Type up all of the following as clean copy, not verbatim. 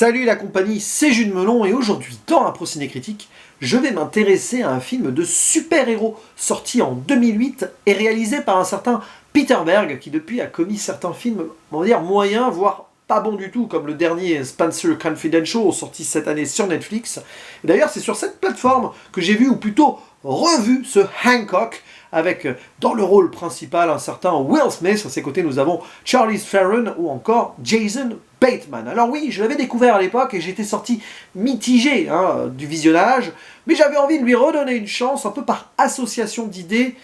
Salut la compagnie, c'est Jules Melon et aujourd'hui dans la Ciné Critique, je vais m'intéresser à un film de super-héros sorti en 2008 et réalisé par un certain Peter Berg qui depuis a commis certains films, on va dire moyens, voire pas bons du tout, comme le dernier Spencer Confidential sorti cette année sur Netflix. D'ailleurs c'est sur cette plateforme que j'ai vu, ou plutôt revu, ce Hancock, avec dans le rôle principal un certain Will Smith. À ses côtés nous avons Charlize Theron ou encore Jason Bateman. Alors oui, je l'avais découvert à l'époque et j'étais sorti mitigé du visionnage, mais j'avais envie de lui redonner une chance, un peu par association d'idées,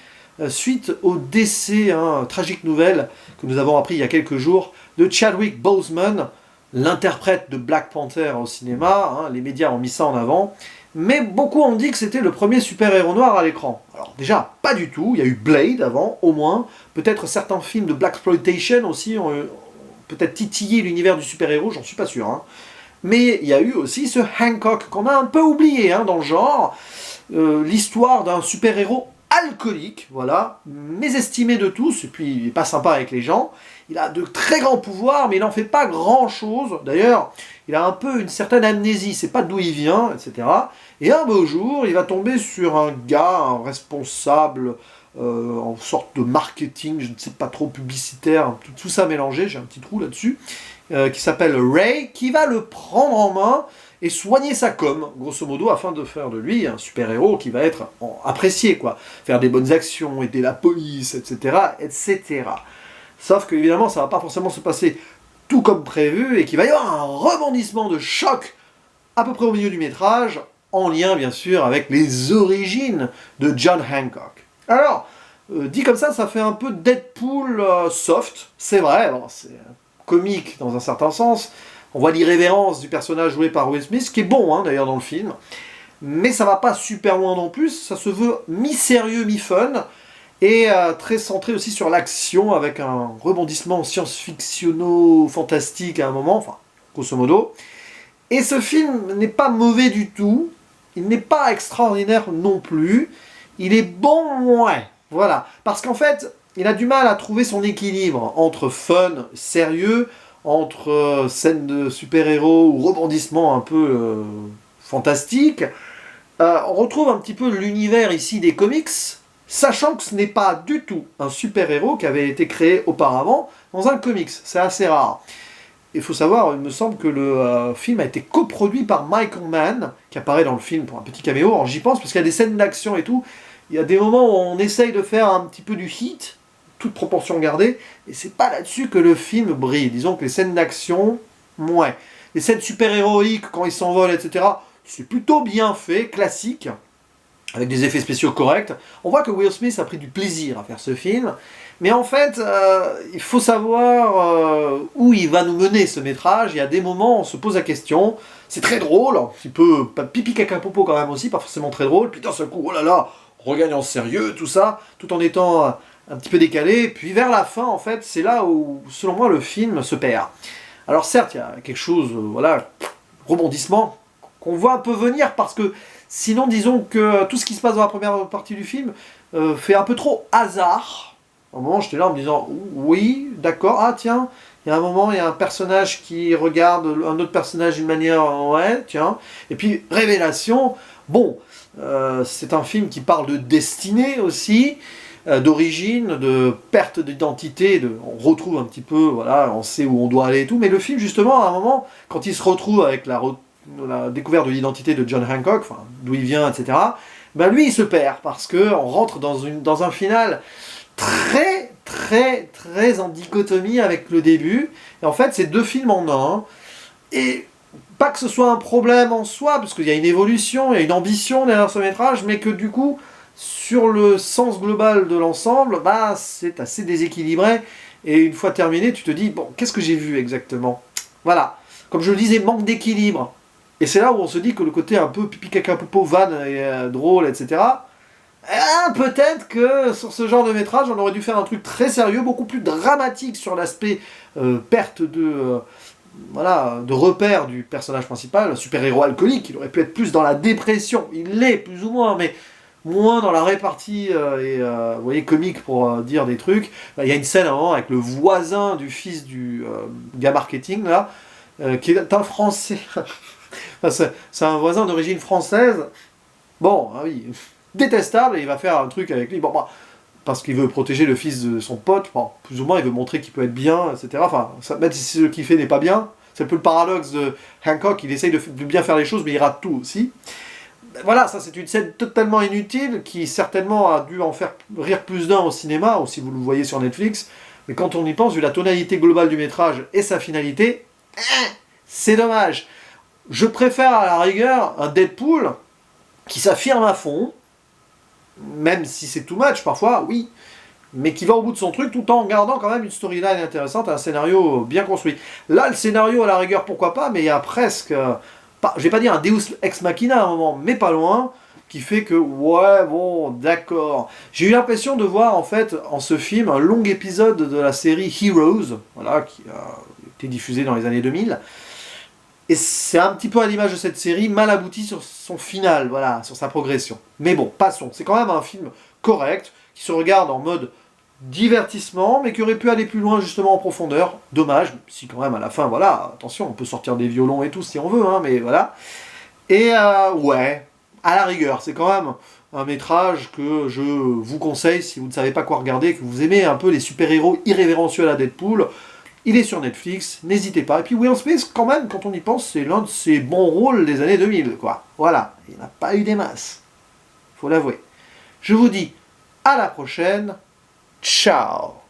suite au décès, tragique nouvelle que nous avons appris il y a quelques jours, de Chadwick Boseman, l'interprète de Black Panther au cinéma. Les médias ont mis ça en avant. Mais beaucoup ont dit que c'était le premier super-héros noir à l'écran. Alors déjà, pas du tout. Il y a eu Blade avant, au moins. Peut-être certains films de Blaxploitation aussi ont peut-être titillé l'univers du super-héros, j'en suis pas sûr. Mais il y a eu aussi ce Hancock, qu'on a un peu oublié dans le genre. L'histoire d'un super-héros alcoolique, voilà, mésestimé de tous, et puis il n'est pas sympa avec les gens. Il a de très grands pouvoirs, mais il n'en fait pas grand-chose. D'ailleurs, il a un peu une certaine amnésie, c'est pas d'où il vient, etc. Et un beau jour, il va tomber sur un gars, un responsable, en sorte de marketing, je ne sais pas trop, publicitaire, tout ça mélangé, j'ai un petit trou là-dessus, qui s'appelle Ray, qui va le prendre en main et soigner sa com, grosso modo, afin de faire de lui un super-héros qui va être apprécié, quoi. Faire des bonnes actions, aider la police, etc., etc. Sauf que, évidemment, ça ne va pas forcément se passer tout comme prévu, et qu'il va y avoir un rebondissement de choc à peu près au milieu du métrage, en lien, bien sûr, avec les origines de John Hancock. Alors, dit comme ça fait un peu Deadpool soft, c'est vrai, bon, c'est comique dans un certain sens. On voit l'irrévérence du personnage joué par Will Smith, qui est bon d'ailleurs dans le film, mais ça va pas super loin non plus, ça se veut mi-sérieux, mi-fun, et très centré aussi sur l'action, avec un rebondissement science-fictionno-fantastique à un moment, enfin, grosso modo. Et ce film n'est pas mauvais du tout, il n'est pas extraordinaire non plus, il est bon, ouais, voilà. Parce qu'en fait, il a du mal à trouver son équilibre entre fun, sérieux, entre scènes de super-héros ou rebondissements un peu fantastiques. On retrouve un petit peu l'univers ici des comics, sachant que ce n'est pas du tout un super-héros qui avait été créé auparavant dans un comics. C'est assez rare. Il faut savoir, il me semble que le film a été coproduit par Michael Mann, qui apparaît dans le film pour un petit caméo. Alors j'y pense parce qu'il y a des scènes d'action et tout. Il y a des moments où on essaye de faire un petit peu du hit, toute proportion gardée, et c'est pas là-dessus que le film brille. Disons que les scènes d'action, ouais. Les scènes super-héroïques, quand ils s'envolent, etc., c'est plutôt bien fait, classique, avec des effets spéciaux corrects. On voit que Will Smith a pris du plaisir à faire ce film, mais en fait, il faut savoir où il va nous mener ce métrage. Il y a des moments où on se pose la question, c'est très drôle, un petit peu pipi caca popo quand même aussi, pas forcément très drôle, puis d'un seul coup, oh là là, on regagne en sérieux, tout ça, tout en étant un petit peu décalé, puis vers la fin, en fait, c'est là où, selon moi, le film se perd. Alors certes, il y a quelque chose, rebondissement, qu'on voit un peu venir, parce que sinon, disons que tout ce qui se passe dans la première partie du film fait un peu trop hasard. À un moment, j'étais là en me disant, oui, d'accord, ah tiens, il y a un moment, il y a un personnage qui regarde un autre personnage d'une manière, ouais, tiens, et puis, révélation, bon, c'est un film qui parle de destinée aussi, d'origine, de perte d'identité, on retrouve un petit peu, voilà, on sait où on doit aller et tout, mais le film, justement, à un moment, quand il se retrouve avec la découverte de l'identité de John Hancock, enfin, d'où il vient, etc., ben lui, il se perd, parce qu'on rentre dans un final très, très, très en dichotomie avec le début, et en fait, c'est deux films en un, et pas que ce soit un problème en soi, parce qu'il y a une évolution, il y a une ambition derrière ce métrage, mais que du coup, sur le sens global de l'ensemble, bah, c'est assez déséquilibré, et une fois terminé, tu te dis, bon, qu'est-ce que j'ai vu exactement? Voilà, comme je le disais, manque d'équilibre. Et c'est là où on se dit que le côté un peu pipi caca popo, van, et, drôle, etc., peut-être que sur ce genre de métrage, on aurait dû faire un truc très sérieux, beaucoup plus dramatique sur l'aspect perte de repère du personnage principal, super-héros alcoolique. Il aurait pu être plus dans la dépression, il l'est plus ou moins, mais moins dans la répartie vous voyez, comique pour dire des trucs. Il y a une scène à un moment avec le voisin du fils du gars marketing là, qui est un Français. Enfin, c'est un voisin d'origine française. Bon, ah oui, détestable, et il va faire un truc avec lui. Bon, bah, parce qu'il veut protéger le fils de son pote, bon, plus ou moins il veut montrer qu'il peut être bien, etc. Enfin, même si ce qu'il fait n'est pas bien, c'est un peu le paradoxe de Hancock, il essaye de bien faire les choses, mais il rate tout aussi. Voilà, ça c'est une scène totalement inutile, qui certainement a dû en faire rire plus d'un au cinéma, ou si vous le voyez sur Netflix, mais quand on y pense, vu la tonalité globale du métrage et sa finalité, c'est dommage. Je préfère à la rigueur un Deadpool qui s'affirme à fond, même si c'est too much parfois, oui, mais qui va au bout de son truc tout en gardant quand même une storyline intéressante, un scénario bien construit. Là, le scénario, à la rigueur, pourquoi pas, mais il y a presque, je vais pas dire un Deus Ex Machina à un moment, mais pas loin, qui fait que, ouais, bon, d'accord. J'ai eu l'impression de voir, en fait, en ce film, un long épisode de la série Heroes, voilà, qui a été diffusée dans les années 2000, et c'est un petit peu à l'image de cette série, mal abouti sur son final, voilà, sur sa progression. Mais bon, passons. C'est quand même un film correct, qui se regarde en mode divertissement, mais qui aurait pu aller plus loin justement en profondeur. Dommage, si quand même à la fin, voilà, attention, on peut sortir des violons et tout si on veut, hein, mais voilà. Et ouais, à la rigueur, c'est quand même un métrage que je vous conseille si vous ne savez pas quoi regarder, que vous aimez un peu les super-héros irrévérencieux à la Deadpool. Il est sur Netflix, n'hésitez pas. Et puis Will Smith, quand même, quand on y pense, c'est l'un de ses bons rôles des années 2000, quoi. Voilà, il n'a pas eu des masses. Faut l'avouer. Je vous dis à la prochaine. Ciao.